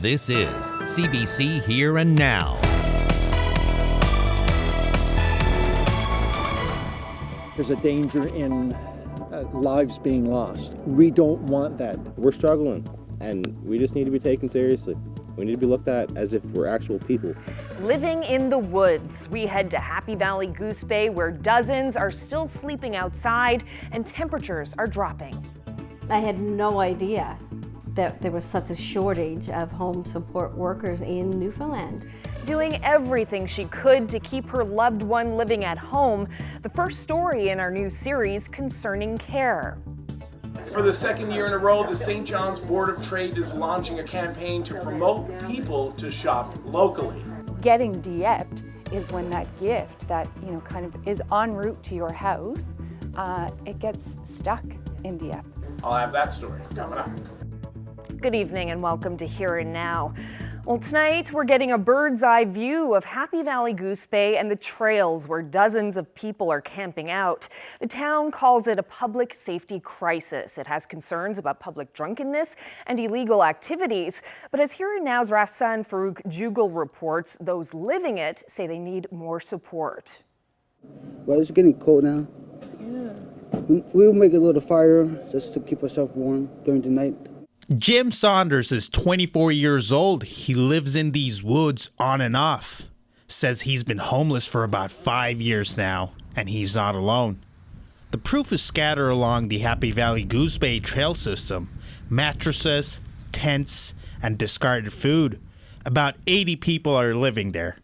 This is CBC Here and Now. There's a danger in lives being lost. We don't want that. We're struggling, and we just need to be taken seriously. We need to be looked at as if we're actual people. Living in the woods, we head to Happy Valley Goose Bay, where dozens are still sleeping outside and temperatures are dropping. I had no idea that there was such a shortage of home support workers in Newfoundland. Doing everything she could to keep her loved one living at home, the first story in our new series concerning care. For the second year in a row, the St. John's Board of Trade is launching a campaign to promote people to shop locally. Getting de-epped is when that gift that kind of is en route to your house, it gets stuck in de-epp. I'll have that story coming up. Good evening and welcome to Here and Now. Well, tonight we're getting a bird's eye view of Happy Valley Goose Bay and the trails where dozens of people are camping out. The town calls it a public safety crisis. It has concerns about public drunkenness and illegal activities. But as Here and Now's Rafsan Farouk Jugal reports, those living it say they need more support. Well, it's getting cold now. Yeah. We'll make a little fire just to keep ourselves warm during the night. Jim Saunders is 24 years old. He lives in these woods on and off. Says he's been homeless for about 5 years now, and he's not alone. The proof is scattered along the Happy Valley Goose Bay trail system. Mattresses, tents, and discarded food. About 80 people are living there.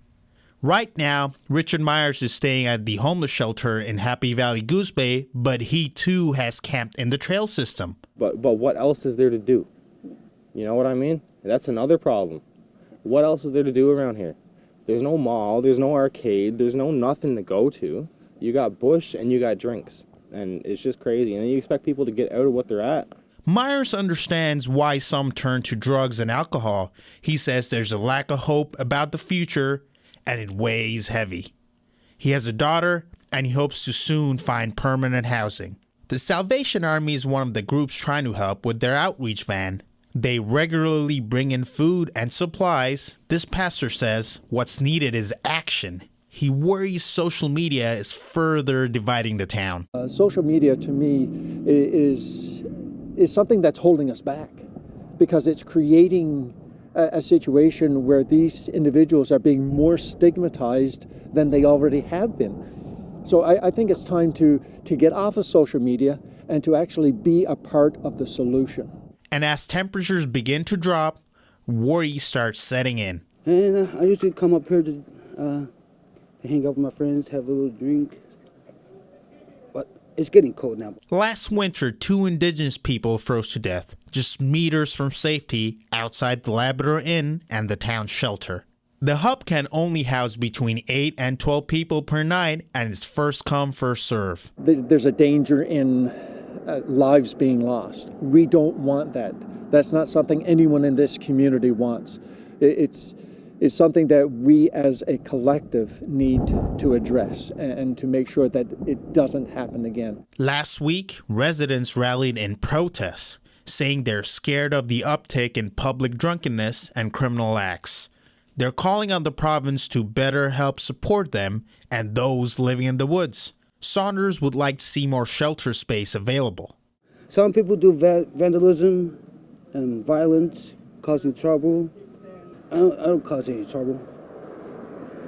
Right now, Richard Myers is staying at the homeless shelter in Happy Valley Goose Bay, but he too has camped in the trail system. But what else is there to do? You know what I mean? That's another problem. What else is there to do around here? There's no mall, there's no arcade, there's no nothing to go to. You got bush and you got drinks, and it's just crazy. And then you expect people to get out of what they're at. Myers understands why some turn to drugs and alcohol. He says there's a lack of hope about the future, and it weighs heavy. He has a daughter, and he hopes to soon find permanent housing. The Salvation Army is one of the groups trying to help with their outreach van. They regularly bring in food and supplies. This pastor says what's needed is action. He worries social media is further dividing the town. Social media, to me, is something that's holding us back, because it's creating a situation where these individuals are being more stigmatized than they already have been. So I think it's time to get off of social media and to actually be a part of the solution. And as temperatures begin to drop, worry starts setting in. And I usually come up here to hang out with my friends, have a little drink. But it's getting cold now. Last winter, 2 Indigenous people froze to death, just meters from safety outside the Labrador Inn and the town shelter. The hub can only house between 8 and 12 people per night, and it's first come, first serve. There's a danger in lives being lost. We don't want that. That's not something anyone in this community wants. It's something that we as a collective need to address and to make sure that it doesn't happen again. Last week, residents rallied in protest, saying they're scared of the uptick in public drunkenness and criminal acts. They're calling on the province to better help support them and those living in the woods. Saunders would like to see more shelter space available. Some people do vandalism and violence, causing trouble. I don't cause any trouble.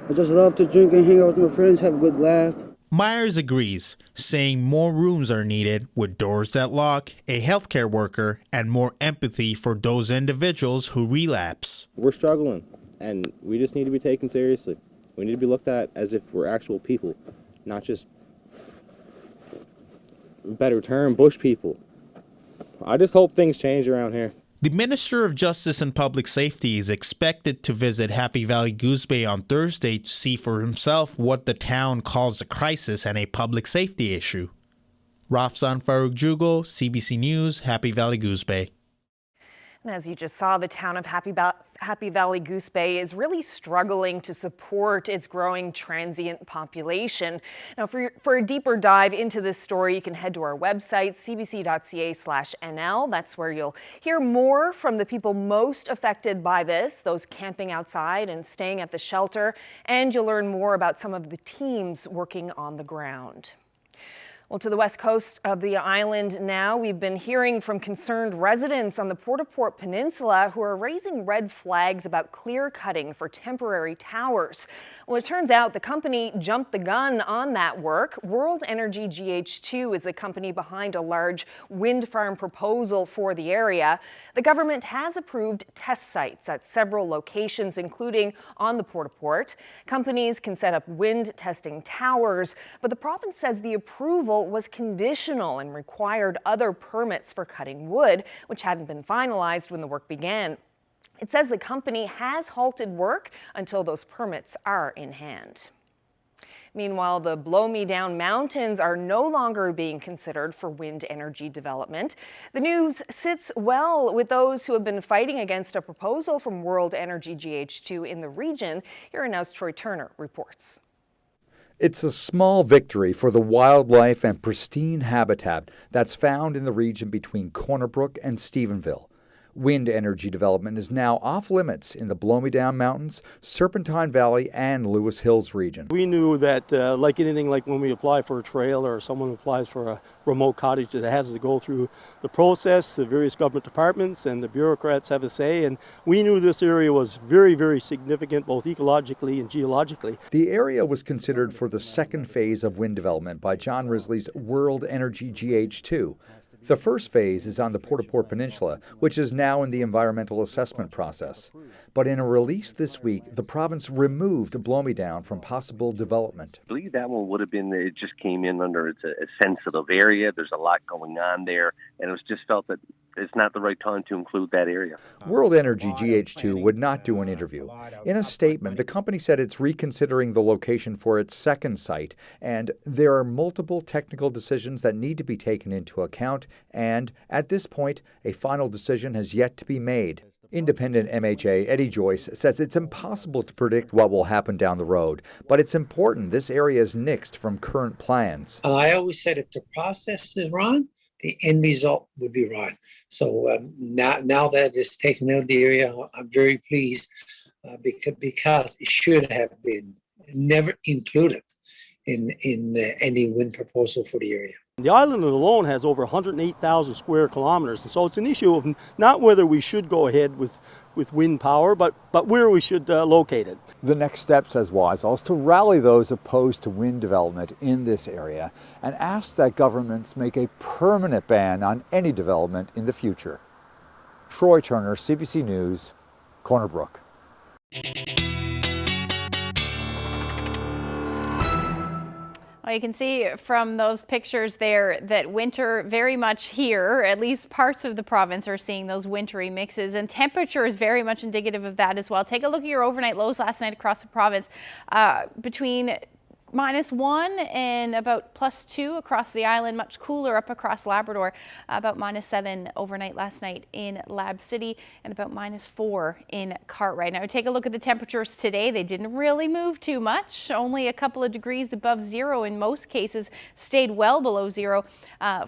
I just love to drink and hang out with my friends, have a good laugh. Myers agrees, saying more rooms are needed with doors that lock, a healthcare worker, and more empathy for those individuals who relapse. We're struggling, and we just need to be taken seriously. We need to be looked at as if we're actual people, not just, better term, bush people. I just hope things change around here. The Minister of Justice and Public Safety is expected to visit Happy Valley Goose Bay on Thursday to see for himself what the town calls a crisis and a public safety issue. Rafsan Farouk Jugal, CBC News, Happy Valley Goose Bay. And as you just saw, the town of Happy Valley Goose Bay is really struggling to support its growing transient population. Now, for a deeper dive into this story, you can head to our website, cbc.ca/nl. That's where you'll hear more from the people most affected by this, those camping outside and staying at the shelter, and you'll learn more about some of the teams working on the ground. Well, to the west coast of the island now, we've been hearing from concerned residents on the Peart Peninsula who are raising red flags about clear cutting for temporary towers. Well, it turns out the company jumped the gun on that work. World Energy GH2 is the company behind a large wind farm proposal for the area. The government has approved test sites at several locations, including on the Peart. Companies can set up wind testing towers, but the province says the approval was conditional and required other permits for cutting wood, which hadn't been finalized when the work began. It says the company has halted work until those permits are in hand. Meanwhile, the Blow Me Down Mountains are no longer being considered for wind energy development. The news sits well with those who have been fighting against a proposal from World Energy GH2 in the region. Here Now's Troy Turner reports. It's a small victory for the wildlife and pristine habitat that's found in the region between Corner Brook and Stephenville. Wind energy development is now off limits in the Blow Me Down Mountains, Serpentine Valley, and Lewis Hills region. We knew that, like anything, like when we apply for a trail or someone applies for a remote cottage, that it has to go through the process, the various government departments, and the bureaucrats have a say. And we knew this area was very, very significant, both ecologically and geologically. The area was considered for the second phase of wind development by John Risley's World Energy GH2. The first phase is on the Peart Peninsula, which is now in the environmental assessment process. But in a release this week, the province removed Blow Me Down from possible development. I believe that one would have been, it just came in under, it's a sensitive area. There's a lot going on there, and it was just felt that it's not the right time to include that area. World Energy GH2 would not do an interview. In a statement, the company said it's reconsidering the location for its second site, and there are multiple technical decisions that need to be taken into account, and at this point, a final decision has yet to be made. Independent MHA Eddie Joyce says it's impossible to predict what will happen down the road, but it's important this area is nixed from current plans. I always said if the process is wrong, the end result would be wrong. So now that it's taken out of the area, I'm very pleased because it should have been never included in any wind proposal for the area. The island alone has over 108,000 square kilometers, and so it's an issue of not whether we should go ahead with wind power, but where we should locate it. The next step, says Wazal, is to rally those opposed to wind development in this area and ask that governments make a permanent ban on any development in the future. Troy Turner, CBC News, Corner Brook. Well, you can see from those pictures there that winter very much here, at least parts of the province are seeing those wintry mixes, and temperature is very much indicative of that as well. Take a look at your overnight lows last night across the province, between -1 and about +2 across the island, much cooler up across Labrador, about -7 overnight last night in Lab City, and about -4 in Cartwright. Now take a look at the temperatures today. They didn't really move too much, only a couple of degrees above zero in most cases, stayed well below zero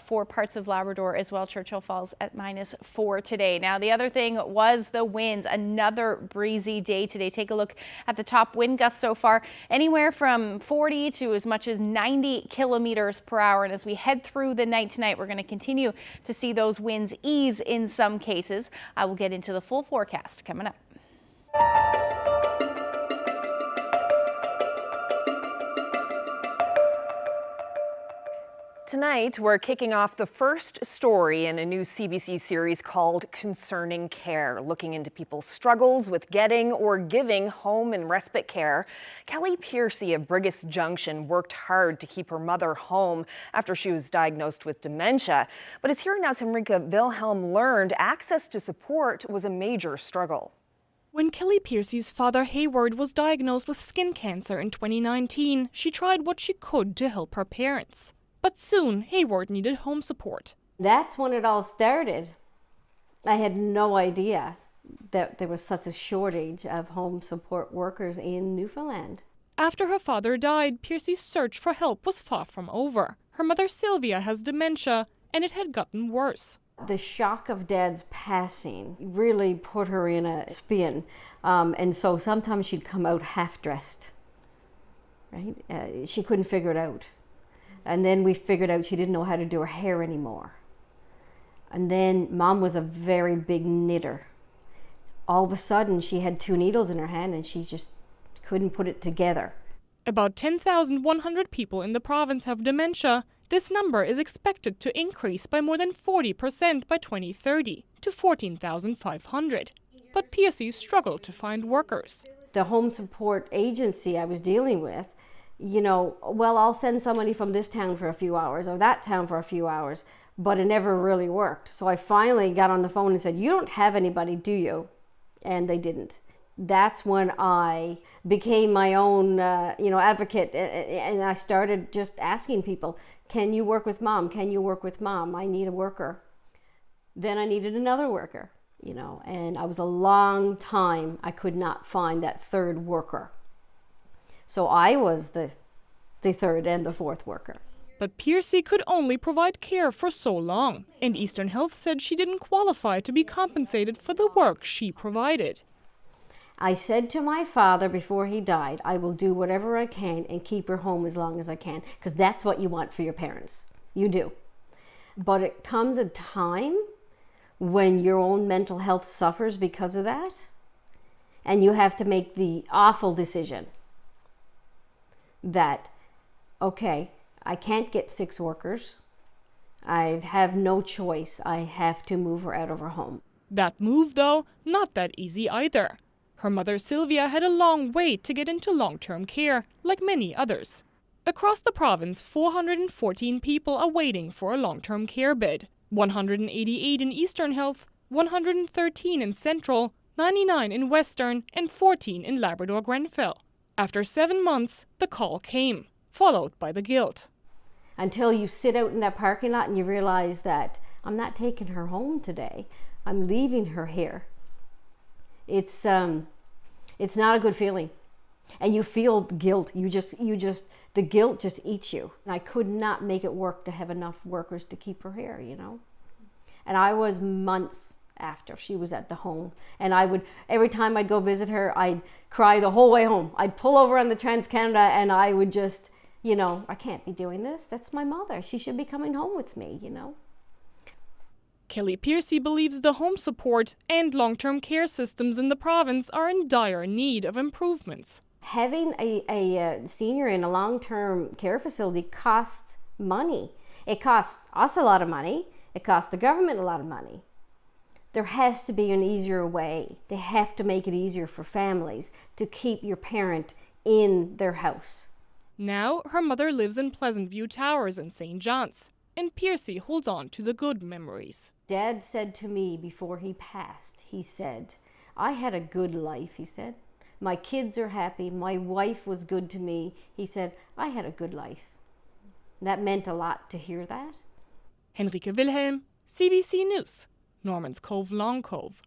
for parts of Labrador as well. Churchill Falls at -4 today. Now the other thing was the winds, another breezy day today. Take a look at the top wind gusts so far, anywhere from 40 to as much as 90 kilometers per hour. And as we head through the night tonight, we're going to continue to see those winds ease in some cases. I will get into the full forecast coming up. Tonight, we're kicking off the first story in a new CBC series called Concerning Care, looking into people's struggles with getting or giving home and respite care. Kelly Piercy of Brigus Junction worked hard to keep her mother home after she was diagnosed with dementia. But as Here Now's Henrika Wilhelm learned, access to support was a major struggle. When Kelly Piercy's father Hayward was diagnosed with skin cancer in 2019, she tried what she could to help her parents. But soon, Hayward needed home support. That's when it all started. I had no idea that there was such a shortage of home support workers in Newfoundland. After her father died, Piercy's search for help was far from over. Her mother Sylvia has dementia, and it had gotten worse. The shock of Dad's passing really put her in a spin, and so sometimes she'd come out half-dressed, right? She couldn't figure it out. And then we figured out she didn't know how to do her hair anymore. And then Mom was a very big knitter. All of a sudden, she had 2 needles in her hand, and she just couldn't put it together. About 10,100 people in the province have dementia. This number is expected to increase by more than 40% by 2030 to 14,500. But Piercy struggled to find workers. The home support agency I was dealing with, you know, well, I'll send somebody from this town for a few hours or that town for a few hours, but it never really worked. So I finally got on the phone and said, "You don't have anybody, do you?" And they didn't. That's when I became my own, advocate, and I started just asking people, "Can you work with Mom? Can you work with Mom? I need a worker." Then I needed another worker, and I was a long time, I could not find that third worker. So I was the third and the fourth worker. But Piercy could only provide care for so long, and Eastern Health said she didn't qualify to be compensated for the work she provided. I said to my father before he died, I will do whatever I can and keep her home as long as I can, because that's what you want for your parents. You do. But it comes a time when your own mental health suffers because of that, and you have to make the awful decision that, okay, I can't get 6 workers. I have no choice. I have to move her out of her home. That move, though, not that easy either. Her mother Sylvia had a long wait to get into long-term care, like many others. Across the province, 414 people are waiting for a long-term care bed. 188 in Eastern Health, 113 in Central, 99 in Western, and 14 in Labrador-Grenfell. After 7 months, the call came, followed by the guilt. Until you sit out in that parking lot and you realize that I'm not taking her home today, I'm leaving her here. It's not a good feeling, and you feel guilt. The guilt just eats you. And I could not make it work to have enough workers to keep her here, And I was months after she was at the home, and every time I'd go visit her, I'd cry the whole way home. I'd pull over on the Trans-Canada, and I would just, I can't be doing this. That's my mother. She should be coming home with me, Kelly Piercy believes the home support and long-term care systems in the province are in dire need of improvements. Having a senior in a long-term care facility costs money. It costs us a lot of money. It costs the government a lot of money. There has to be an easier way. They have to make it easier for families to keep your parent in their house. Now, her mother lives in Pleasant View Towers in St. John's, and Piercy holds on to the good memories. Dad said to me before he passed, he said, "I had a good life," he said. "My kids are happy. My wife was good to me." He said, "I had a good life." That meant a lot to hear that. Henrike Wilhelm, CBC News, Norman's Cove, Long Cove.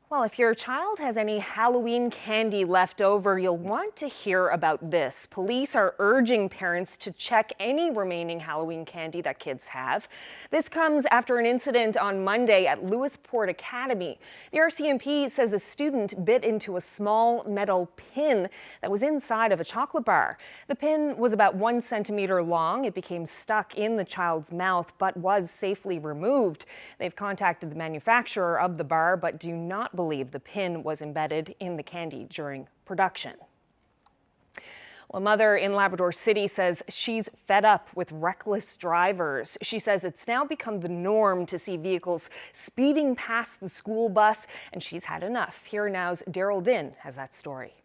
Well, if your child has any Halloween candy left over, you'll want to hear about this. Police are urging parents to check any remaining Halloween candy that kids have. This comes after an incident on Monday at Peart Academy. The RCMP says a student bit into a small metal pin that was inside of a chocolate bar. The pin was about 1 centimeter long. It became stuck in the child's mouth, but was safely removed. They've contacted the manufacturer of the bar, but do not believe the pin was embedded in the candy during production. Well, a mother in Labrador City says she's fed up with reckless drivers. She says it's now become the norm to see vehicles speeding past the school bus, and she's had enough. Here Now's Daryl Din has that story.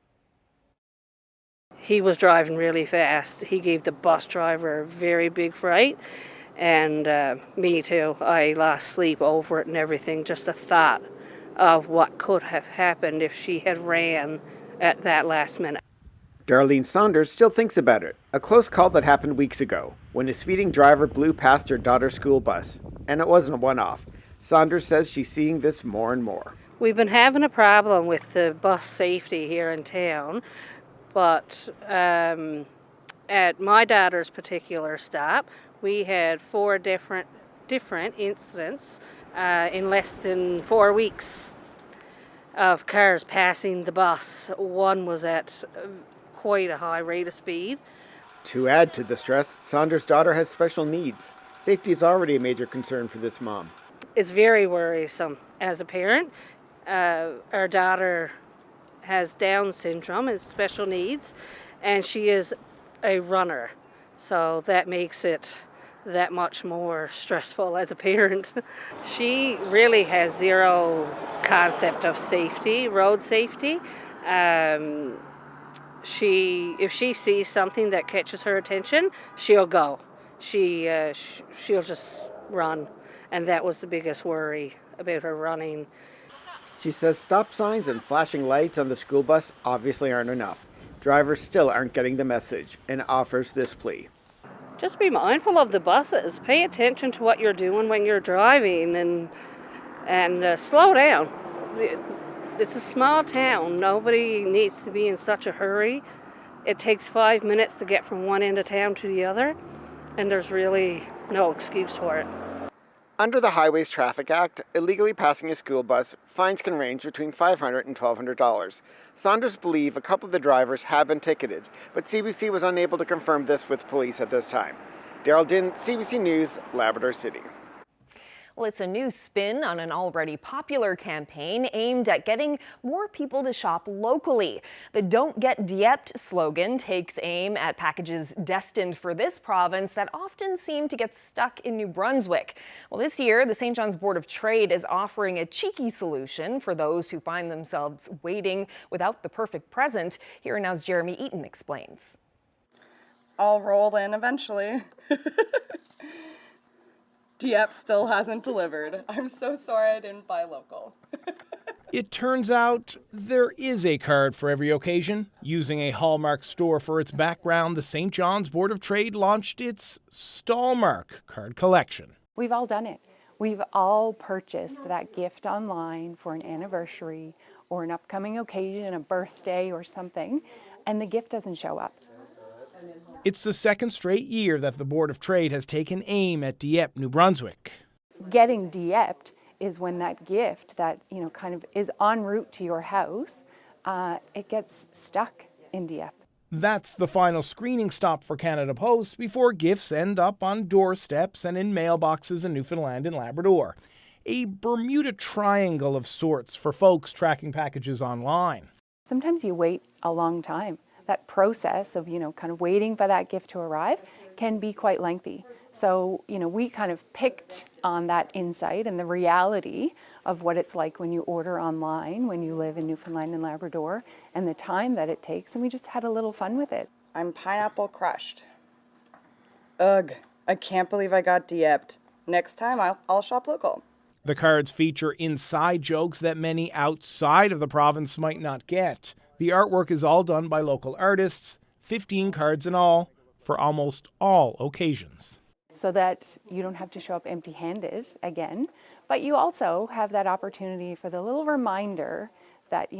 He was driving really fast. He gave the bus driver a very big fright, and me too. I lost sleep over it and everything, just the thought of what could have happened if she had ran at that last minute. Darlene Saunders still thinks about it. A close call that happened weeks ago when a speeding driver blew past her daughter's school bus. And it wasn't a one-off. Saunders says she's seeing this more and more. We've been having a problem with the bus safety here in town, but at my daughter's particular stop, we had 4 different incidents in less than 4 weeks of cars passing the bus. One was at quite a high rate of speed. To add to the stress, Saunders' daughter has special needs. Safety is already a major concern for this mom. It's very worrisome as a parent. Our daughter has Down syndrome and special needs, and she is a runner. So that makes it that much more stressful as a parent. She really has zero concept of safety, road safety. If she sees something that catches her attention, she'll go. She'll just run, and that was the biggest worry about her running. She says stop signs and flashing lights on the school bus obviously aren't enough. Drivers still aren't getting the message and offers this plea. Just be mindful of the buses. Pay attention to what you're doing when you're driving, and slow down. It's a small town. Nobody needs to be in such a hurry. It takes 5 minutes to get from one end of town to the other, and there's really no excuse for it. Under the Highways Traffic Act, illegally passing a school bus, fines can range between $500 and $1,200. Saunders believe a couple of the drivers have been ticketed, but CBC was unable to confirm this with police at this time. Daryl Din, CBC News, Labrador City. Well, it's a new spin on an already popular campaign aimed at getting more people to shop locally. The Don't Get Dieppe slogan takes aim at packages destined for this province that often seem to get stuck in New Brunswick. Well, this year, the St. John's Board of Trade is offering a cheeky solution for those who find themselves waiting without the perfect present. Here Now's Jeremy Eaton explains. I'll roll in eventually. Dieppe still hasn't delivered. I'm so sorry I didn't buy local. It turns out there is a card for every occasion. Using a Hallmark store for its background, the St. John's Board of Trade launched its Stallmark card collection. We've all done it. We've all purchased that gift online for an anniversary or an upcoming occasion, a birthday or something, and the gift doesn't show up. It's the second straight year that the Board of Trade has taken aim at Dieppe, New Brunswick. Getting Dieppe is when that gift that, kind of is en route to your house, it gets stuck in Dieppe. That's the final screening stop for Canada Post before gifts end up on doorsteps and in mailboxes in Newfoundland and Labrador. A Bermuda Triangle of sorts for folks tracking packages online. Sometimes you wait a long time. That process of, kind of waiting for that gift to arrive can be quite lengthy. So, we kind of picked on that insight and the reality of what it's like when you order online, when you live in Newfoundland and Labrador, and the time that it takes, and we just had a little fun with it. I'm pineapple crushed. Ugh, I can't believe I got Dieppe. Next time I'll shop local. The cards feature inside jokes that many outside of the province might not get. The artwork is all done by local artists, 15 cards in all, for almost all occasions. So that you don't have to show up empty-handed again, but you also have that opportunity for the little reminder that,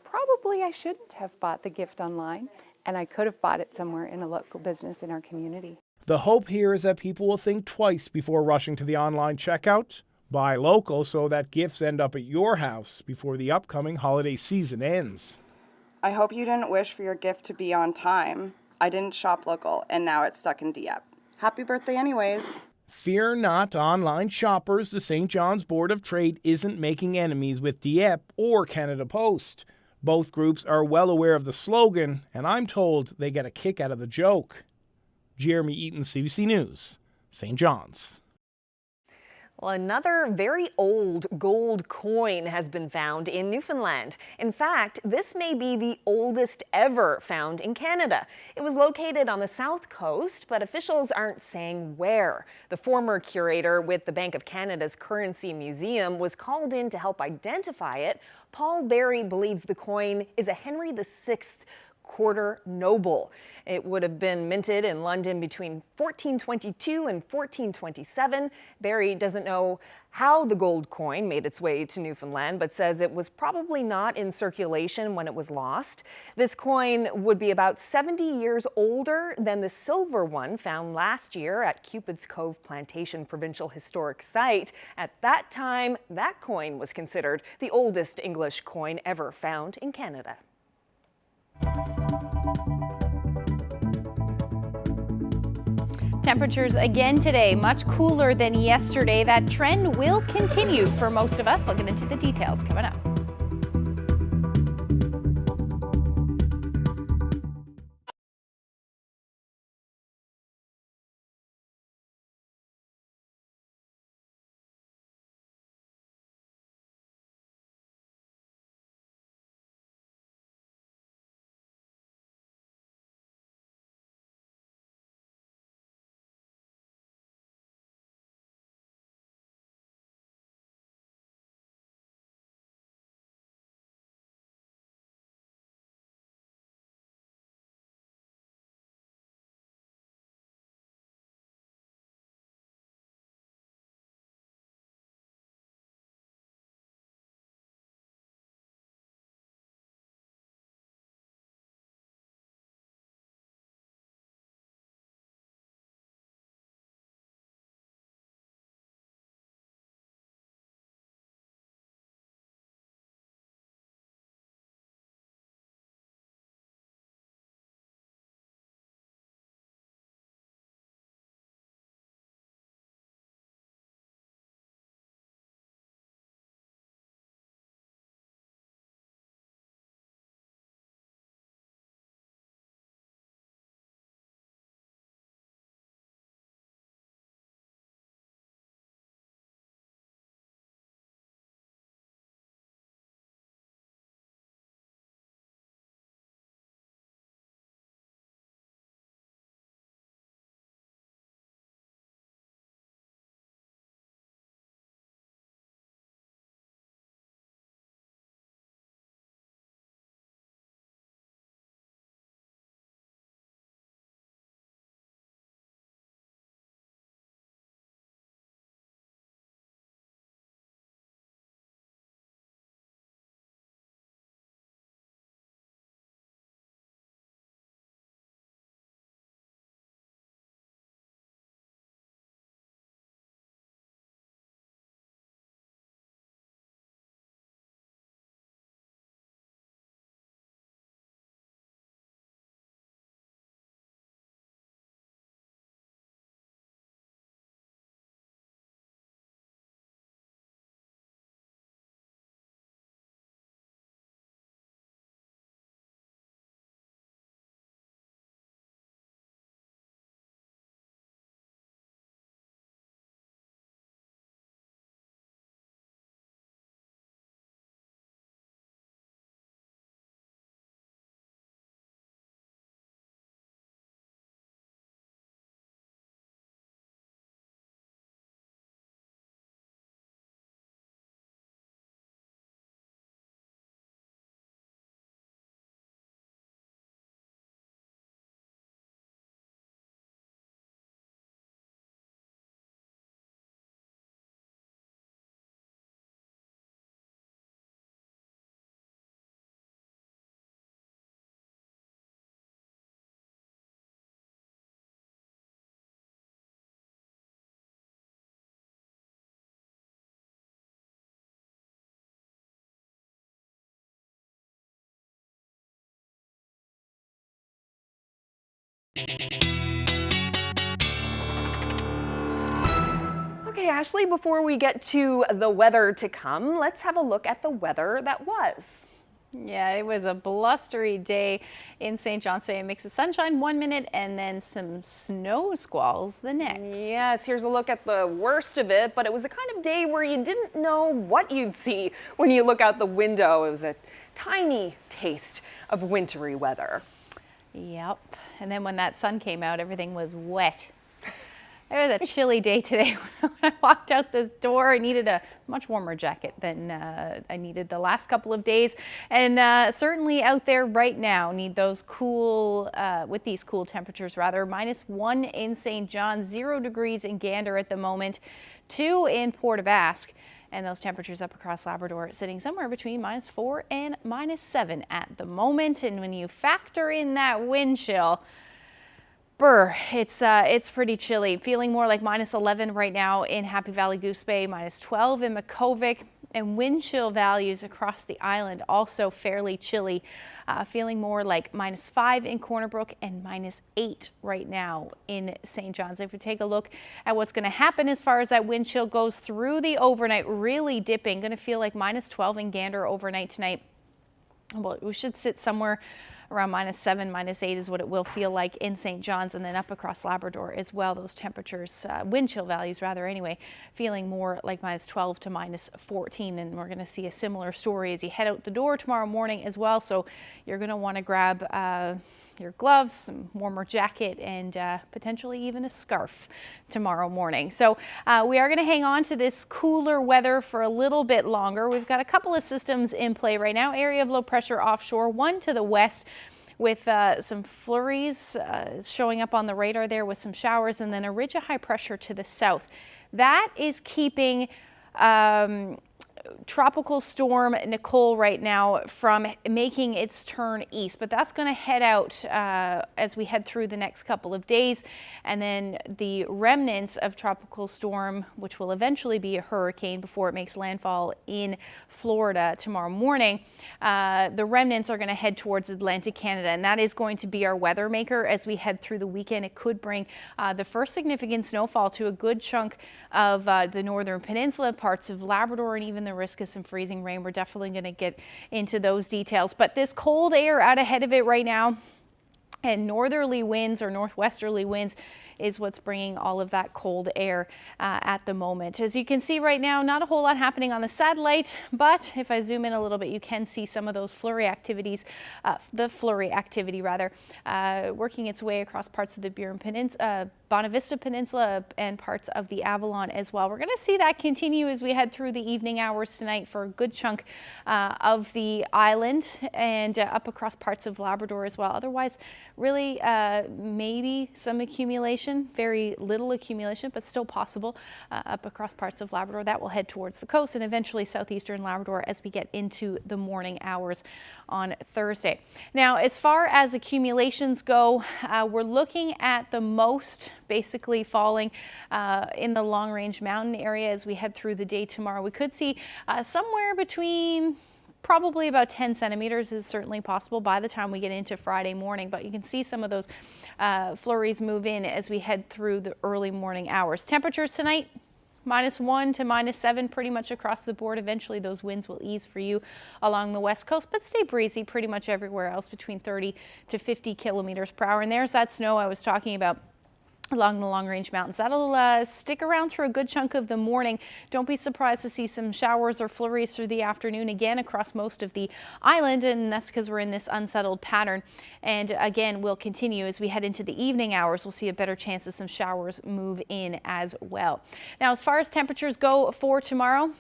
probably I shouldn't have bought the gift online, and I could have bought it somewhere in a local business in our community. The hope here is that people will think twice before rushing to the online checkout. Buy local so that gifts end up at your house before the upcoming holiday season ends. I hope you didn't wish for your gift to be on time. I didn't shop local, and now it's stuck in Dieppe. Happy birthday anyways. Fear not, online shoppers. The St. John's Board of Trade isn't making enemies with Dieppe or Canada Post. Both groups are well aware of the slogan, and I'm told they get a kick out of the joke. Jeremy Eaton, CBC News, St. John's. Well, another very old gold coin has been found in Newfoundland. In fact, this may be the oldest ever found in Canada. It was located on the south coast, but officials aren't saying where. The former curator with the Bank of Canada's Currency Museum was called in to help identify it. Paul Berry believes the coin is a Henry VI quarter noble. It would have been minted in London between 1422 and 1427. Barry doesn't know how the gold coin made its way to Newfoundland, but says it was probably not in circulation when it was lost. This coin would be about 70 years older than the silver one found last year at Cupid's Cove Plantation Provincial Historic Site. At that time, that coin was considered the oldest English coin ever found in Canada. Temperatures again today, much cooler than yesterday. That trend will continue for most of us. I'll get into the details coming up. Okay, Ashley, before we get to the weather to come, let's have a look at the weather that was. Yeah, it was a blustery day in St. John's Today. A mix of sunshine 1 minute and then some snow squalls the next. Yes, here's a look at the worst of it, but it was the kind of day where you didn't know what you'd see when you look out the window. It was a tiny taste of wintry weather. Yep, and then when that sun came out, everything was wet. It was a chilly day today. When I walked out this door, I needed a much warmer jacket than I needed the last couple of days. And certainly out there right now, need those cool, with these cool temperatures rather. -1 in St. John's, 0 degrees in Gander at the moment, 2 in Port of Ask. And those temperatures up across Labrador sitting somewhere between -4 and -7 at the moment. And when you factor in that wind chill, it's pretty chilly. Feeling more like -11 right now in Happy Valley Goose Bay, -12 in Makkovik, and wind chill values across the island also fairly chilly. Feeling more like -5 in Corner Brook and -8 right now in St. John's. If we take a look at what's going to happen as far as that wind chill goes through the overnight, really dipping. Going to feel like -12 in Gander overnight tonight. Well, we should sit somewhere around -7, -8 is what it will feel like in St. John's, and then up across Labrador as well. Those temperatures, wind chill values rather anyway, feeling more like -12 to -14. And we're going to see a similar story as you head out the door tomorrow morning as well. So you're going to want to grab your gloves, some warmer jacket, and potentially even a scarf tomorrow morning. So we are going to hang on to this cooler weather for a little bit longer. We've got a couple of systems in play right now. Area of low pressure offshore, one to the west with some flurries showing up on the radar there with some showers, and then a ridge of high pressure to the south. That is keeping Tropical Storm Nicole right now from making its turn east, but that's going to head out as we head through the next couple of days, and then the remnants of Tropical Storm, which will eventually be a hurricane before it makes landfall in Florida tomorrow morning, the remnants are going to head towards Atlantic Canada, and that is going to be our weather maker as we head through the weekend. It could bring the first significant snowfall to a good chunk of the northern peninsula, parts of Labrador, and even the risk of some freezing rain. We're definitely going to get into those details, but this cold air out ahead of it right now, and northerly winds or northwesterly winds is what's bringing all of that cold air at the moment. As you can see right now, not a whole lot happening on the satellite, but if I zoom in a little bit, you can see some of those flurry activities, the flurry activity rather, working its way across parts of the Burin Peninsula, Bonavista Peninsula, and parts of the Avalon as well. We're going to see that continue as we head through the evening hours tonight for a good chunk of the island and up across parts of Labrador as well. Otherwise, really maybe some accumulation, very little accumulation, but still possible up across parts of Labrador. That will head towards the coast and eventually southeastern Labrador as we get into the morning hours on Thursday. Now, as far as accumulations go, we're looking at the most basically falling in the Long Range Mountain area as we head through the day tomorrow. We could see somewhere between probably about 10 centimeters is certainly possible by the time we get into Friday morning, but you can see some of those flurries move in as we head through the early morning hours. Temperatures tonight, -1 to -7 pretty much across the board. Eventually those winds will ease for you along the west coast, but stay breezy pretty much everywhere else between 30 to 50 kilometers per hour. And there's that snow I was talking about along the Long Range Mountains. That'll stick around through a good chunk of the morning. Don't be surprised to see some showers or flurries through the afternoon again across most of the island, and that's because we're in this unsettled pattern. And again, we'll continue as we head into the evening hours. We'll see a better chance of some showers move in as well. Now, as far as temperatures go for tomorrow,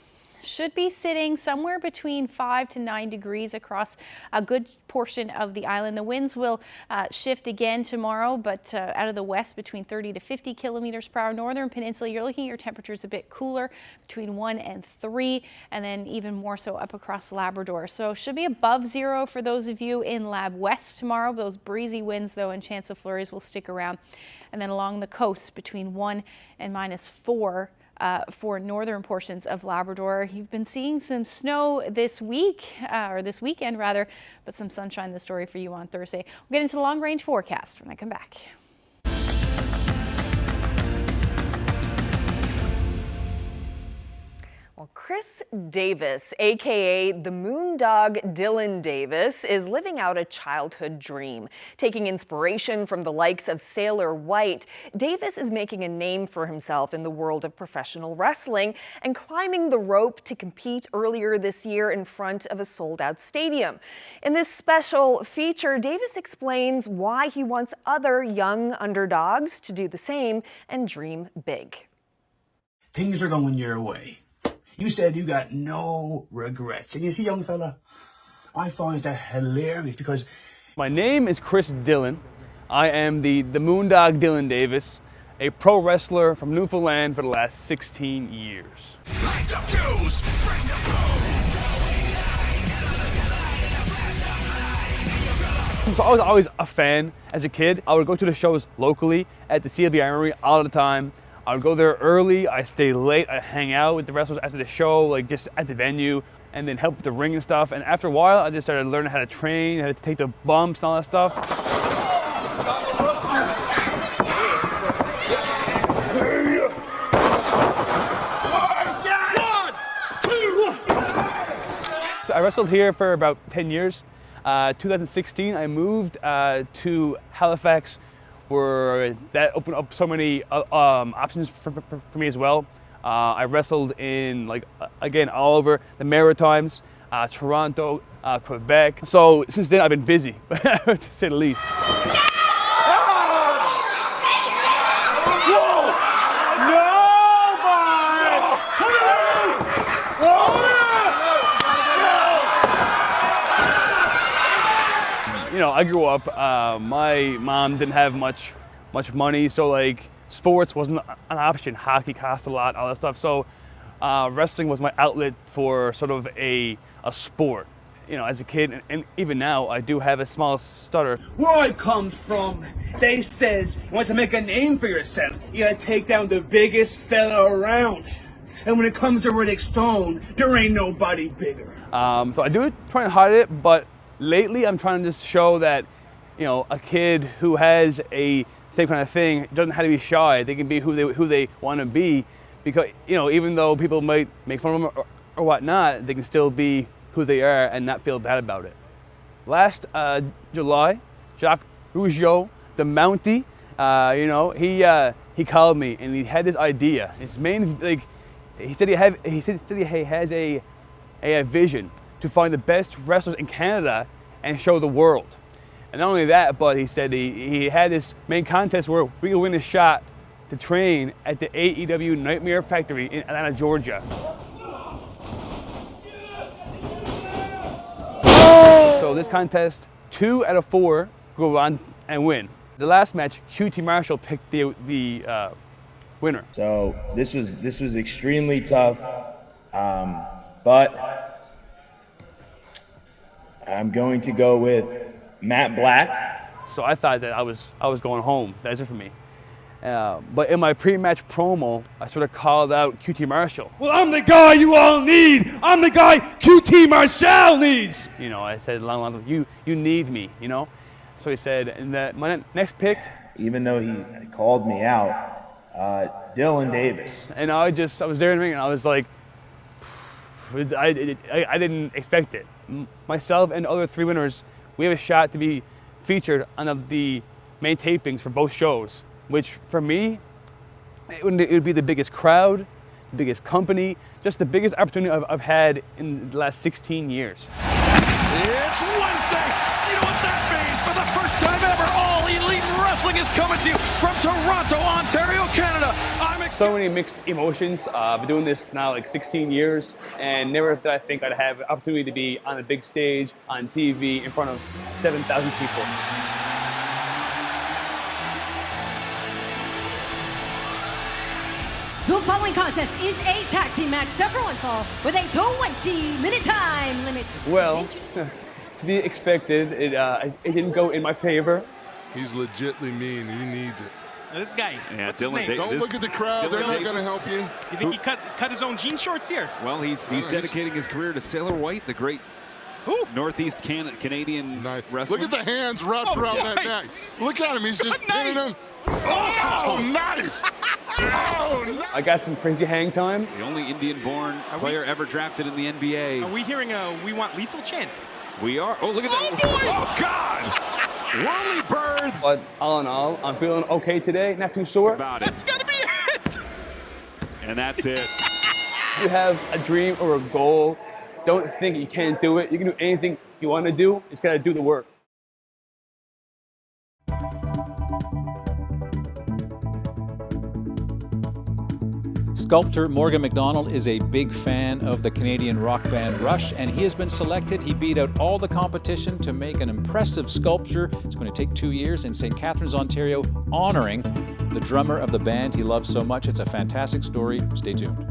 should be sitting somewhere between 5 to 9 degrees across a good portion of the island. The winds will shift again tomorrow, but out of the west between 30 to 50 kilometers per hour. Northern Peninsula, you're looking at your temperatures a bit cooler, between 1 and 3, and then even more so up across Labrador. So should be above 0 for those of you in Lab West tomorrow. Those breezy winds, though, and chance of flurries will stick around. And then along the coast between 1 and -4. For northern portions of Labrador. You've been seeing some snow this week, or this weekend rather, but some sunshine, the story for you on Thursday. We'll get into the long range forecast when I come back. Well, Chris Davis, aka the Moondog Dylan Davis, is living out a childhood dream. Taking inspiration from the likes of Sailor White, Davis is making a name for himself in the world of professional wrestling and climbing the rope to compete earlier this year in front of a sold-out stadium. In this special feature, Davis explains why he wants other young underdogs to do the same and dream big. Things are going your way. You said you got no regrets. And you see, young fella, I find that hilarious because... My name is Chris Dillon. I am the Moondog Dylan Davis, a pro wrestler from Newfoundland for the last 16 years. Light the fuse, bring the So I was always a fan as a kid. I would go to the shows locally at the CLB Armory all the time. I would go there early, I stay late, I hang out with the wrestlers after the show, like just at the venue, and then help with the ring and stuff. And after a while, I just started learning how to train, how to take the bumps and all that stuff. So I wrestled here for about 10 years. 2016, I moved to Halifax, where that opened up so many options for me as well. I wrestled in, again, all over the Maritimes, Toronto, Quebec. So since then, I've been busy, to say the least. You know, I grew up, my mom didn't have much money, so like sports wasn't an option. Hockey cost a lot, all that stuff. So wrestling was my outlet for sort of a sport. You know, as a kid, and even now, I do have a small stutter. Where I come from, they says, you want to make a name for yourself, you gotta take down the biggest fella around. And when it comes to Riddick Stone, there ain't nobody bigger. So I do try and hide it, but lately I'm trying to just show that, you know, a kid who has a same kind of thing doesn't have to be shy. They can be who they want to be, because, you know, even though people might make fun of them or whatnot, they can still be who they are and not feel bad about it. Last July, Jacques Rougeau, the Mountie, you know, he called me and he had this idea. His main, like, he said he has a vision to find the best wrestlers in Canada and show the world. And not only that, but he said he had this main contest where we could win a shot to train at the AEW Nightmare Factory in Atlanta, Georgia. So this contest, 2 out of 4 go on and win. The last match, QT Marshall picked the winner. So this was extremely tough, but I'm going to go with Matt Black. So I thought that I was going home. That's it for me. But in my pre-match promo, I sort of called out QT Marshall. Well, I'm the guy you all need. I'm the guy QT Marshall needs. You know, I said, you need me, you know? So he said, and my next pick. Even though he called me out, Dylan Davis. And I was there in the ring and I was like, I didn't expect it. Myself and the other 3 winners, we have a shot to be featured on the main tapings for both shows, which for me, it would be the biggest crowd, the biggest company, just the biggest opportunity I've had in the last 16 years. It's Wednesday. You know what that means? For the first time ever, All Elite Wrestling is coming to you from Toronto, Ontario, Canada. So many mixed emotions. I've been doing this now like 16 years, and never did I think I'd have the opportunity to be on a big stage, on TV, in front of 7,000 people. The following contest is a tag team match set for one fall with a 20-minute time limit. Well, to be expected, it didn't go in my favor. He's legitimately mean. He needs it. Now this guy, yeah, what's his name? Don't look at the crowd. They're not going to help you. You think he cut his own jean shorts here? Well, he's dedicating his career to Sailor White, the great Northeast Canadian wrestler. Look at the hands wrapped around that neck. Look at him. He's just pinning him. Oh, nice. I got some crazy hang time. The only Indian-born player ever drafted in the NBA. Are we hearing a "We Want Lethal" chant? We are. Oh, look at that. Oh, God! Whirly birds! But all in all, I'm feeling okay today. Not too sore. About it. That's got to be it! And that's it. If you have a dream or a goal, don't think you can't do it. You can do anything you want to do. You just got to do the work. Sculptor Morgan MacDonald is a big fan of the Canadian rock band Rush, and he has been selected. He beat out all the competition to make an impressive sculpture. It's going to take 2 years in St. Catharines, Ontario, honoring the drummer of the band he loves so much. It's a fantastic story. Stay tuned.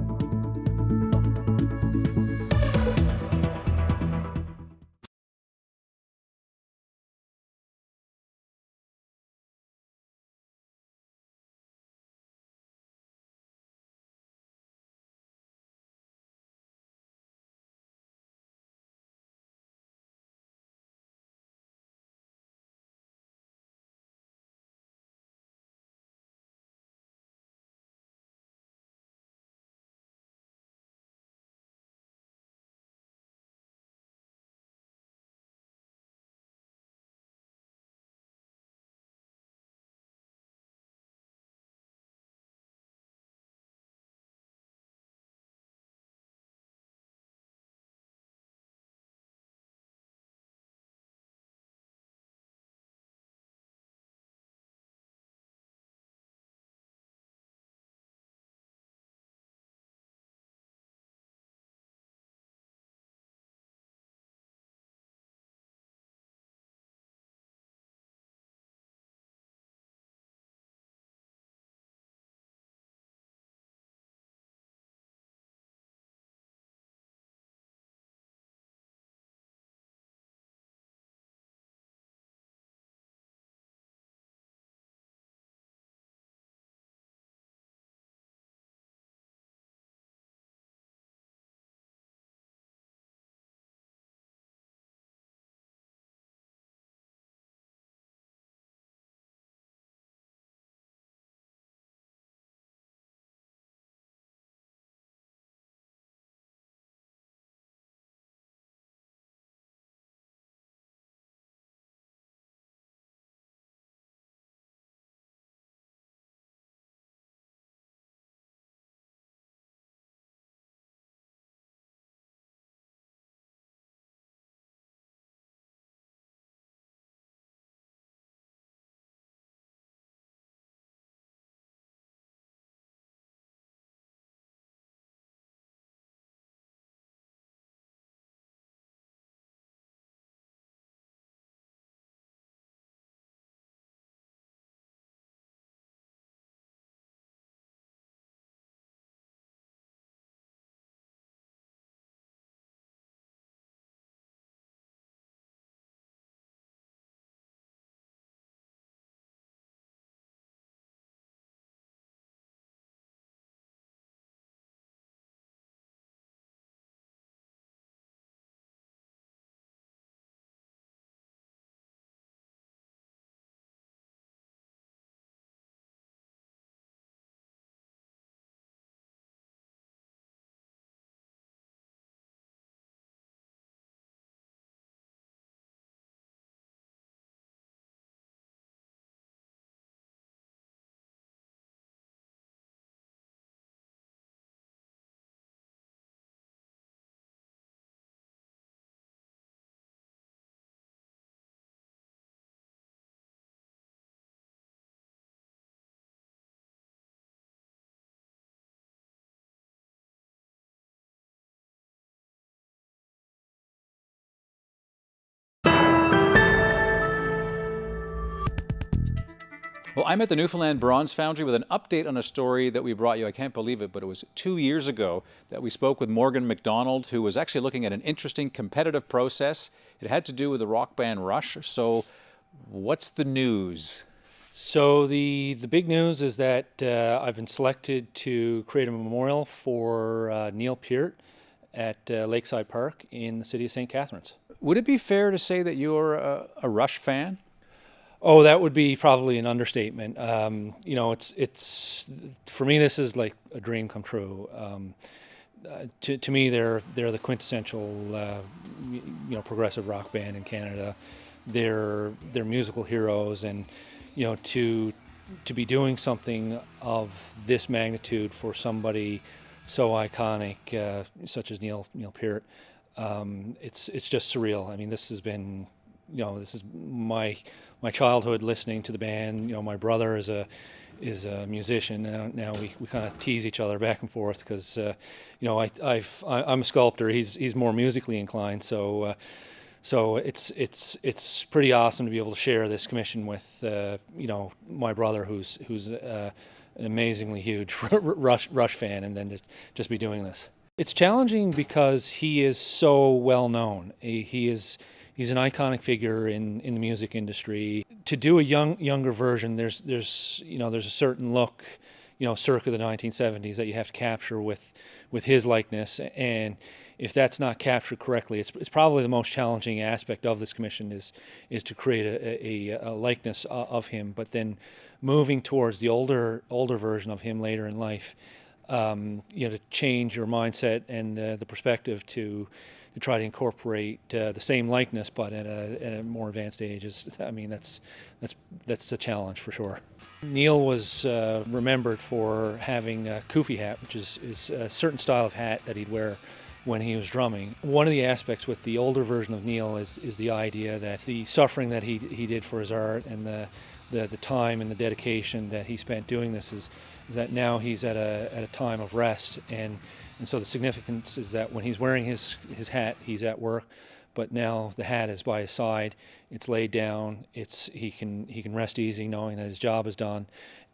Well, I'm at the Newfoundland Bronze Foundry with an update on a story that we brought you. I can't believe it, but it was 2 years ago that we spoke with Morgan MacDonald, who was actually looking at an interesting competitive process. It had to do with the rock band Rush. So what's the news? So the big news is that I've been selected to create a memorial for Neil Peart at Lakeside Park in the city of St. Catharines. Would it be fair to say that you're a Rush fan? Oh, that would be probably an understatement. You know, it's for me, this is like a dream come true. To me, they're the quintessential progressive rock band in Canada. They're musical heroes, and to be doing something of this magnitude for somebody so iconic, such as Neil Peart, it's just surreal. I mean, this has been, this is my childhood listening to the band. My brother is a musician. Now we kind of tease each other back and forth because I'm a sculptor. He's more musically inclined. So it's pretty awesome to be able to share this commission with my brother, who's an amazingly huge Rush fan, and then to just be doing this. It's challenging because he is so well known. He's an iconic figure in the music industry. To do a younger version, there's a certain look, circa the 1970s that you have to capture with his likeness, and if that's not captured correctly, it's probably the most challenging aspect of this commission is to create a likeness of him. But then moving towards the older version of him later in life, to change your mindset and the perspective to try to incorporate the same likeness, but at a more advanced age that's a challenge for sure. Neil was remembered for having a kufi hat, which is a certain style of hat that he'd wear when he was drumming. One of the aspects with the older version of Neil is the idea that the suffering that he did for his art, and the time and the dedication that he spent doing this is that now he's at a time of rest, and so the significance is that when he's wearing his hat, he's at work, but now the hat is by his side, it's laid down, he can rest easy knowing that his job is done.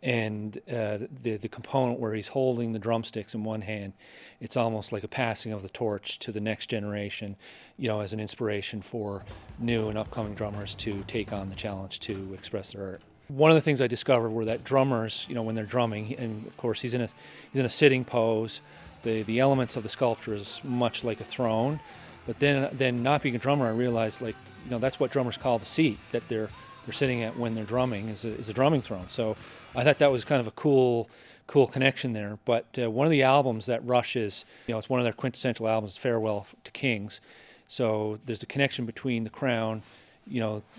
And the component where he's holding the drumsticks in one hand, it's almost like a passing of the torch to the next generation, as an inspiration for new and upcoming drummers to take on the challenge to express their art. One of the things I discovered were that drummers, when they're drumming, and of course he's in a sitting pose, the elements of the sculpture is much like a throne, but then not being a drummer, I realized that's what drummers call the seat that they're sitting at when they're drumming is a drumming throne. So I thought that was kind of a cool connection there. But one of the albums that Rush is, it's one of their quintessential albums, Farewell to Kings. So there's a connection between the crown,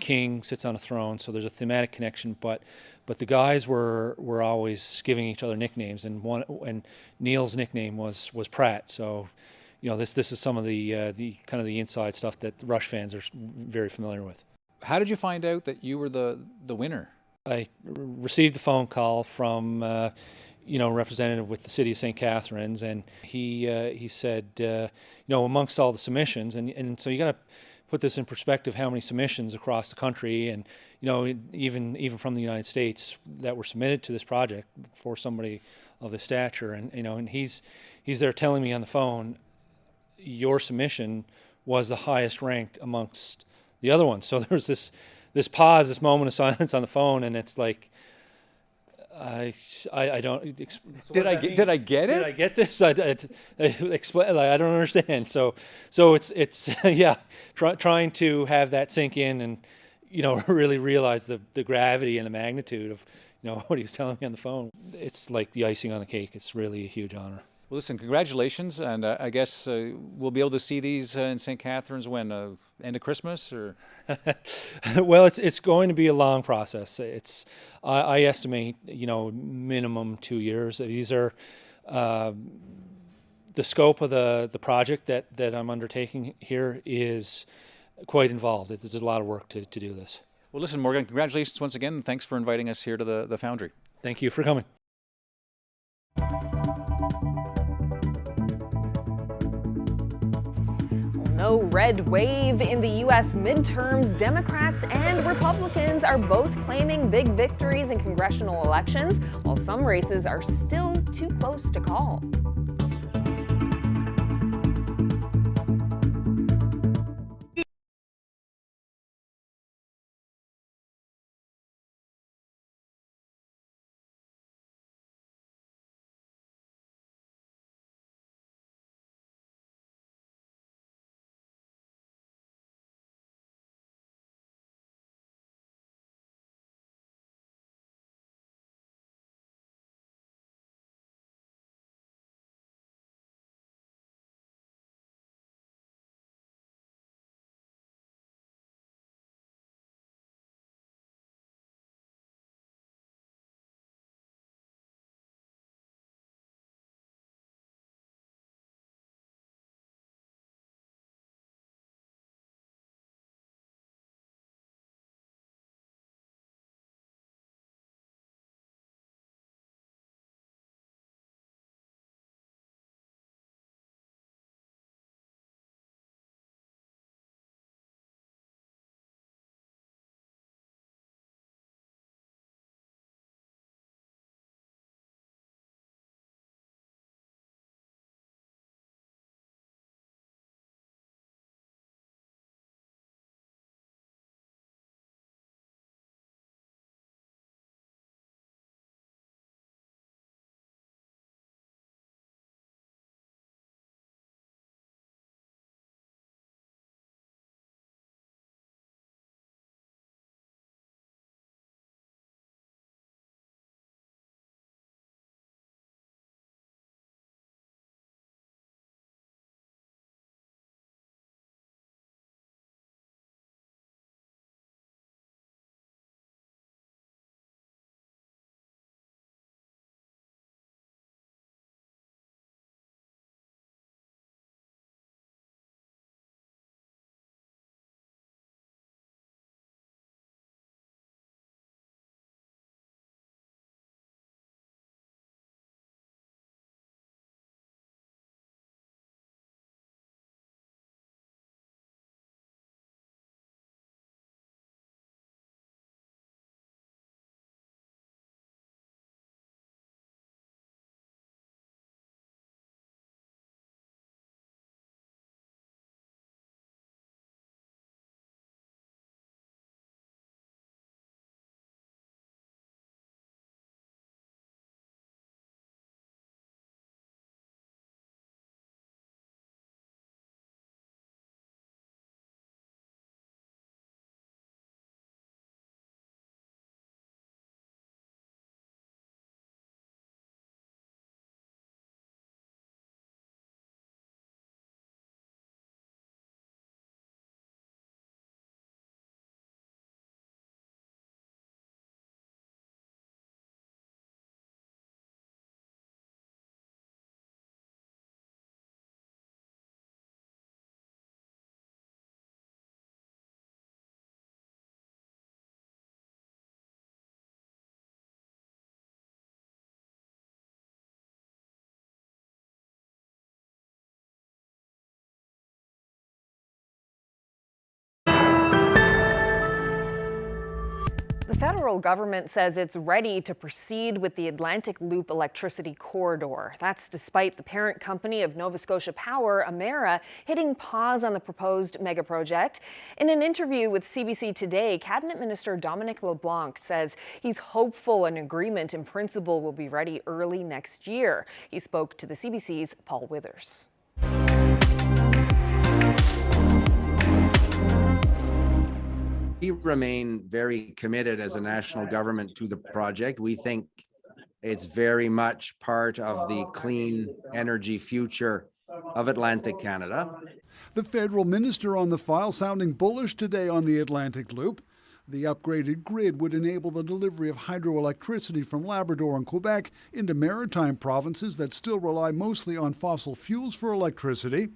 King sits on a throne, so there's a thematic connection. But the guys were always giving each other nicknames, and Neil's nickname was Pratt. So this is some of the kind of the inside stuff that Rush fans are very familiar with. How did you find out that you were the winner? I received a phone call from a representative with the city of St. Catharines, and he said, amongst all the submissions, and so you got to put this in perspective, how many submissions across the country, and even from the United States that were submitted to this project for somebody of this stature, and he's there telling me on the phone, your submission was the highest ranked amongst the other ones. So there's this pause, this moment of silence on the phone, and it's like, I don't. Did I get it? Did I get this? I explain. I don't understand. So it's yeah, trying to have that sink in, and really realize the gravity and the magnitude of what he was telling me on the phone. It's like the icing on the cake. It's really a huge honor. Well, listen, congratulations, and I guess we'll be able to see these in St. Catharines when end of Christmas, or well, it's going to be a long process. I estimate minimum 2 years. These are the scope of the project that I'm undertaking here is quite involved. There's a lot of work to do this. Well, listen, Morgan, congratulations once again, and thanks for inviting us here to the Foundry. Thank you for coming. No red wave in the U.S. midterms. Democrats and Republicans are both claiming big victories in congressional elections, while some races are still too close to call. federal government says it's ready to proceed with the Atlantic Loop electricity corridor. That's despite the parent company of Nova Scotia Power, Emera, hitting pause on the proposed mega project. In an interview with CBC Today, Cabinet Minister Dominic LeBlanc says he's hopeful an agreement in principle will be ready early next year. He spoke to the CBC's Paul Withers. We remain very committed as a national government to the project. We think it's very much part of the clean energy future of Atlantic Canada. The federal minister on the file sounding bullish today on the Atlantic Loop. The upgraded grid would enable the delivery of hydroelectricity from Labrador and Quebec into maritime provinces that still rely mostly on fossil fuels for electricity.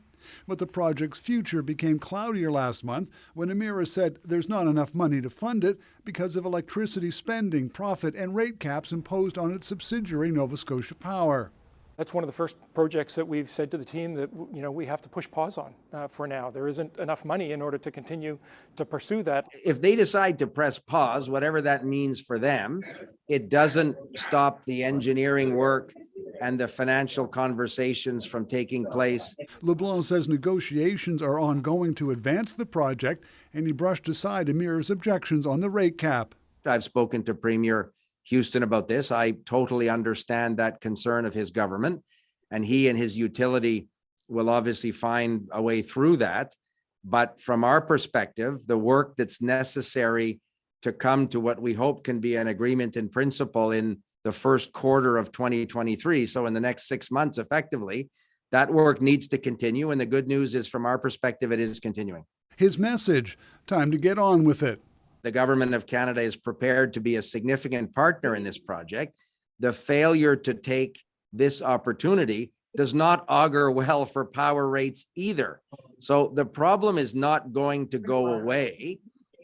But the project's future became cloudier last month when Emera said there's not enough money to fund it because of electricity spending, profit, and rate caps imposed on its subsidiary Nova Scotia Power. That's one of the first projects that we've said to the team that we have to push pause on for now. There isn't enough money in order to continue to pursue that. If they decide to press pause, whatever that means for them, it doesn't stop the engineering work and the financial conversations from taking place. LeBlanc says negotiations are ongoing to advance the project, and he brushed aside Emera's objections on the rate cap. I've spoken to Premier Houston about this. I totally understand that concern of his government, and he and his utility will obviously find a way through that. But from our perspective, the work that's necessary to come to what we hope can be an agreement in principle in the first quarter of 2023, so in the next 6 months effectively, that work needs to continue. And the good news is, from our perspective, it is continuing. His message, time to get on with it. The government of Canada is prepared to be a significant partner in this project. The failure to take this opportunity does not augur well for power rates either. So the problem is not going to go away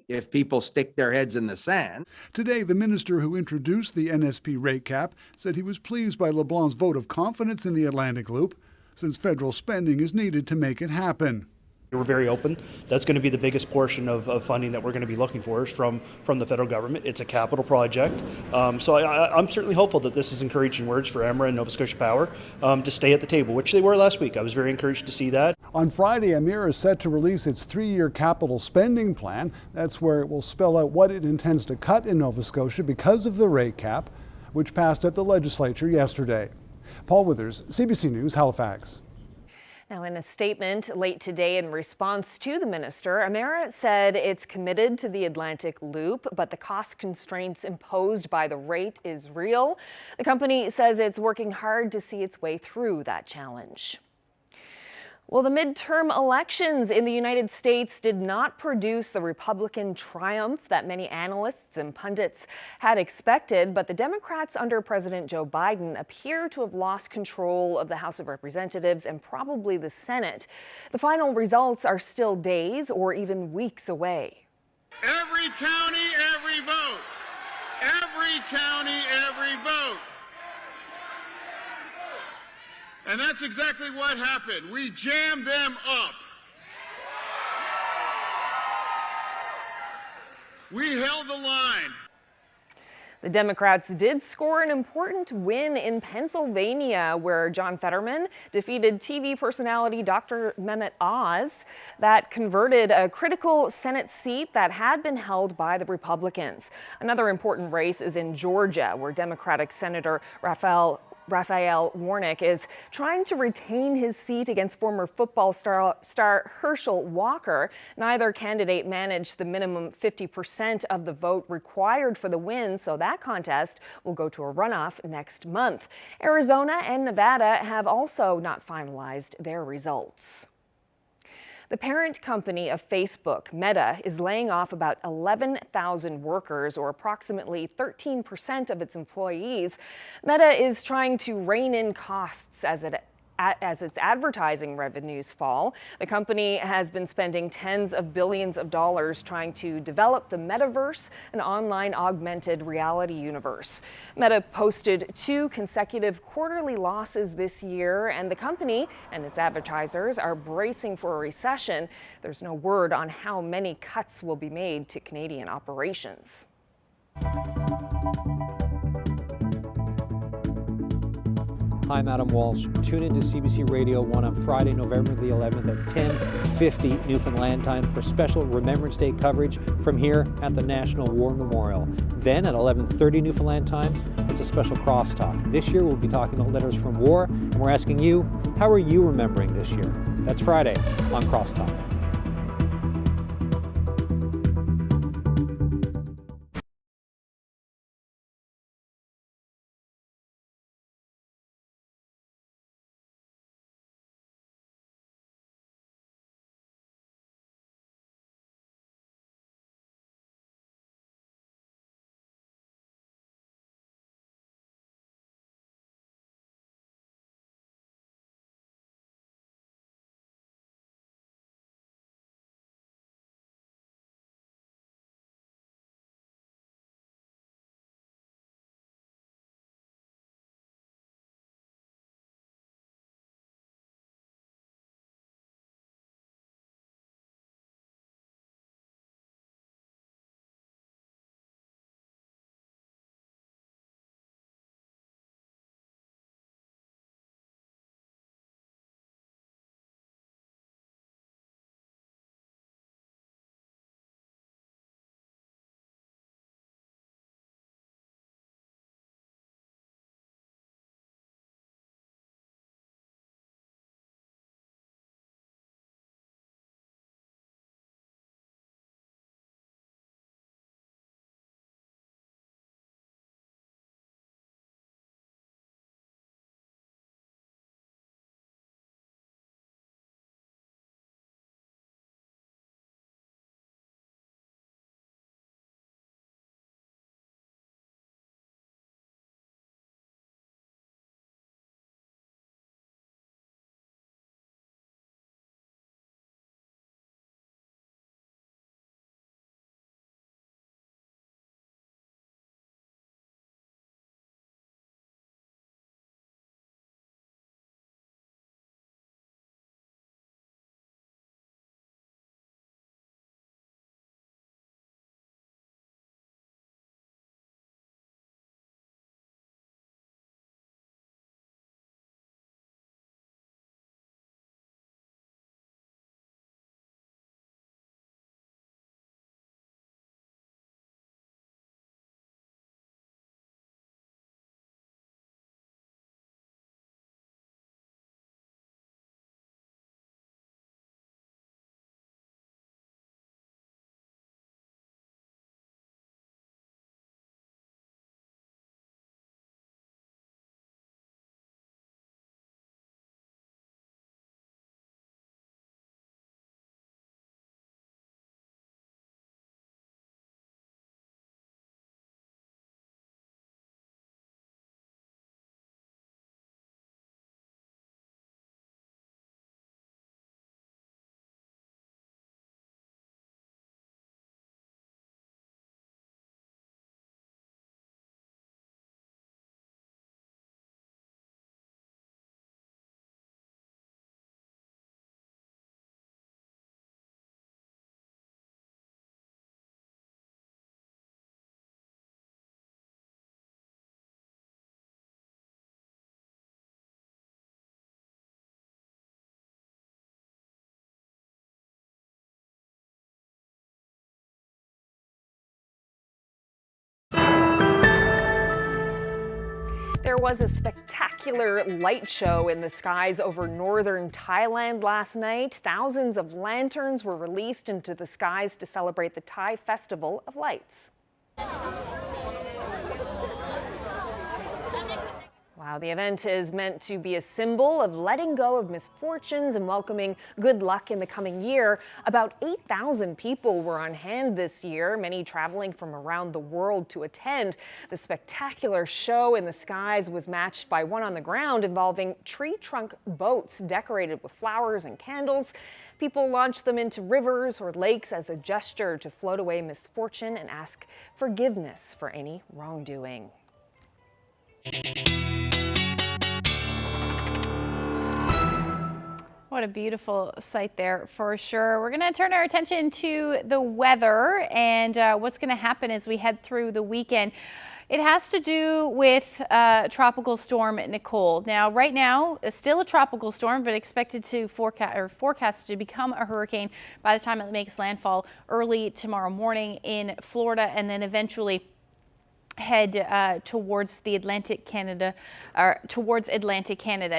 if people stick their heads in the sand. Today, the minister who introduced the NSP rate cap said he was pleased by LeBlanc's vote of confidence in the Atlantic Loop, since federal spending is needed to make it happen. We're very open. That's going to be the biggest portion of funding that we're going to be looking for is from the federal government. It's a capital project. So I'm certainly hopeful that this is encouraging words for Emera and Nova Scotia Power to stay at the table, which they were last week. I was very encouraged to see that. On Friday, Emera is set to release its 3-year capital spending plan. That's where it will spell out what it intends to cut in Nova Scotia because of the rate cap, which passed at the legislature yesterday. Paul Withers, CBC News, Halifax. Now, in a statement late today in response to the minister, Emera said it's committed to the Atlantic Loop, but the cost constraints imposed by the rate is real. The company says it's working hard to see its way through that challenge. Well, the midterm elections in the United States did not produce the Republican triumph that many analysts and pundits had expected, but the Democrats under President Joe Biden appear to have lost control of the House of Representatives and probably the Senate. The final results are still days or even weeks away. Every county, every vote. Every county, every vote. And that's exactly what happened. We jammed them up. We held the line. The Democrats did score an important win in Pennsylvania, where John Fetterman defeated TV personality Dr. Mehmet Oz. That converted a critical Senate seat that had been held by the Republicans. Another important race is in Georgia, where Democratic Senator Raphael Warnock is trying to retain his seat against former football star Herschel Walker. Neither candidate managed the minimum 50% of the vote required for the win, so that contest will go to a runoff next month. Arizona and Nevada have also not finalized their results. The parent company of Facebook, Meta, is laying off about 11,000 workers, or approximately 13% of its employees. Meta is trying to rein in costs as its advertising revenues fall. The company has been spending tens of billions of dollars trying to develop the metaverse, an online augmented reality universe. Meta posted 2 consecutive quarterly losses this year, and the company and its advertisers are bracing for a recession. There's no word on how many cuts will be made to Canadian operations. Hi, I'm Adam Walsh. Tune into CBC Radio 1 on Friday, November the 11th at 10:50 Newfoundland time for special Remembrance Day coverage from here at the National War Memorial. Then at 11:30 Newfoundland time, it's a special crosstalk. This year we'll be talking about letters from war, and we're asking you, how are you remembering this year? That's Friday on Crosstalk. There was a spectacular light show in the skies over northern Thailand last night. Thousands of lanterns were released into the skies to celebrate the Thai Festival of Lights. Wow, the event is meant to be a symbol of letting go of misfortunes and welcoming good luck in the coming year. About 8,000 people were on hand this year, many traveling from around the world to attend. The spectacular show in the skies was matched by one on the ground involving tree trunk boats decorated with flowers and candles. People launched them into rivers or lakes as a gesture to float away misfortune and ask forgiveness for any wrongdoing. Well, What a beautiful sight there for sure. We're going to turn our attention to the weather and what's going to happen as we head through the weekend. It has to do with Tropical Storm Nicole. Now, right now, it's still a tropical storm, but expected to forecast to become a hurricane by the time it makes landfall early tomorrow morning in Florida, and then eventually head towards Atlantic Canada.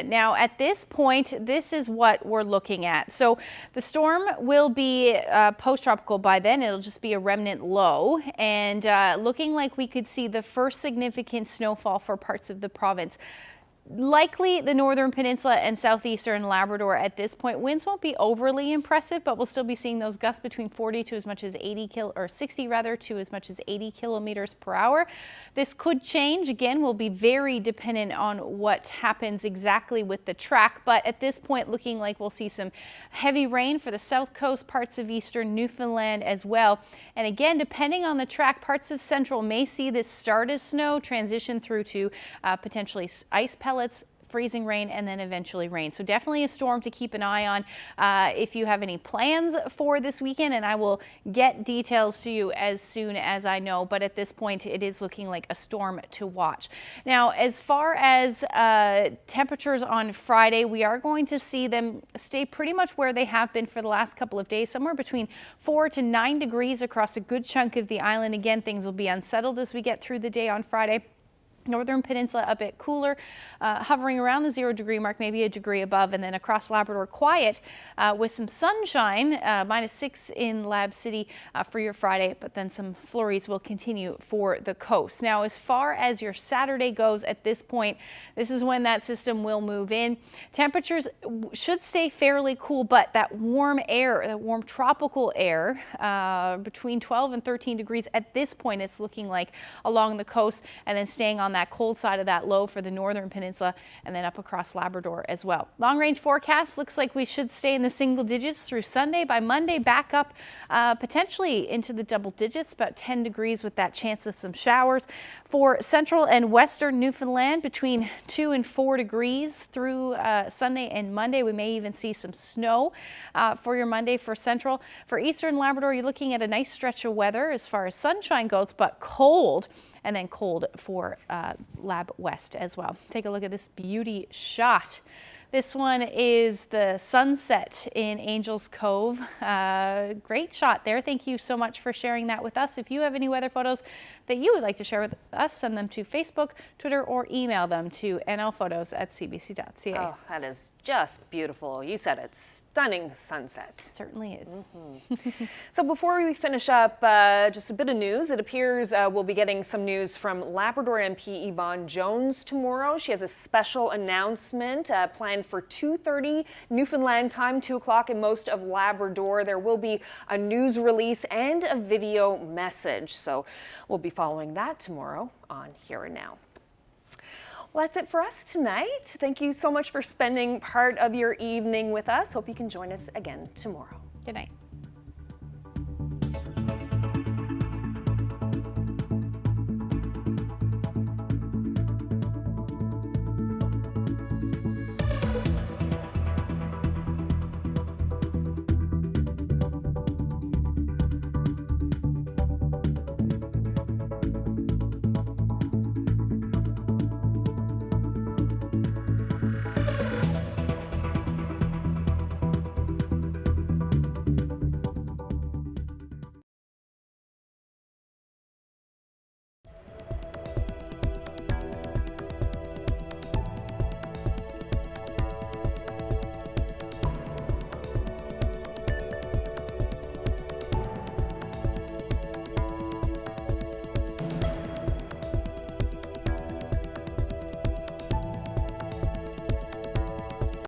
Now, at this point, this is what we're looking at. So the storm will be post-tropical by then. It'll just be a remnant low, and looking like we could see the first significant snowfall for parts of the province. Likely the northern peninsula and southeastern Labrador at this point. Winds won't be overly impressive, but we'll still be seeing those gusts between 40 to as much as 60 to as much as 80 kilometers per hour. This could change. Again, will be very dependent on what happens exactly with the track, but at this point looking like we'll see some heavy rain for the south coast, parts of eastern Newfoundland as well. And again, depending on the track, parts of central may see this start as snow, transition through to potentially ice pellets, freezing rain, and then eventually rain. So definitely a storm to keep an eye on if you have any plans for this weekend, and I will get details to you as soon as I know. But at this point, it is looking like a storm to watch. Now, as far as temperatures on Friday, we are going to see them stay pretty much where they have been for the last couple of days, somewhere between 4 to 9 degrees across a good chunk of the island. Again, things will be unsettled as we get through the day on Friday. Northern peninsula a bit cooler, hovering around the 0 degree mark, maybe a degree above, and then across Labrador quiet with some sunshine, -6 in Lab City for your Friday, but then some flurries will continue for the coast. Now, as far as your Saturday goes at this point, this is when that system will move in. Temperatures should stay fairly cool, but that warm air, that warm tropical air, between 12 and 13 degrees at this point, it's looking like along the coast, and then staying on that cold side of that low for the northern peninsula and then up across Labrador as well. Long range forecast looks like we should stay in the single digits through Sunday. By Monday, back up potentially into the double digits, about 10 degrees with that chance of some showers. For central and western Newfoundland, between 2 and 4 degrees through Sunday and Monday. We may even see some snow for your Monday for central. For eastern Labrador, you're looking at a nice stretch of weather as far as sunshine goes, but cold. And then cold for Lab West as well. Take a look at this beauty shot. This one is the sunset in Angels Cove. Great shot there. Thank you so much for sharing that with us. If you have any weather photos that you would like to share with us, send them to Facebook, Twitter, or email them to nlphotos@cbc.ca. Oh, that is just beautiful. You said it. Stunning sunset. It certainly is. So before we finish up, just a bit of news. It appears we'll be getting some news from Labrador MP Yvonne Jones tomorrow. She has a special announcement planned for 2:30 Newfoundland time, 2 o'clock in most of Labrador. There will be a news release and a video message. So we'll be following that tomorrow on Here and Now. Well, that's it for us tonight. Thank you so much for spending part of your evening with us. Hope you can join us again tomorrow. Good night.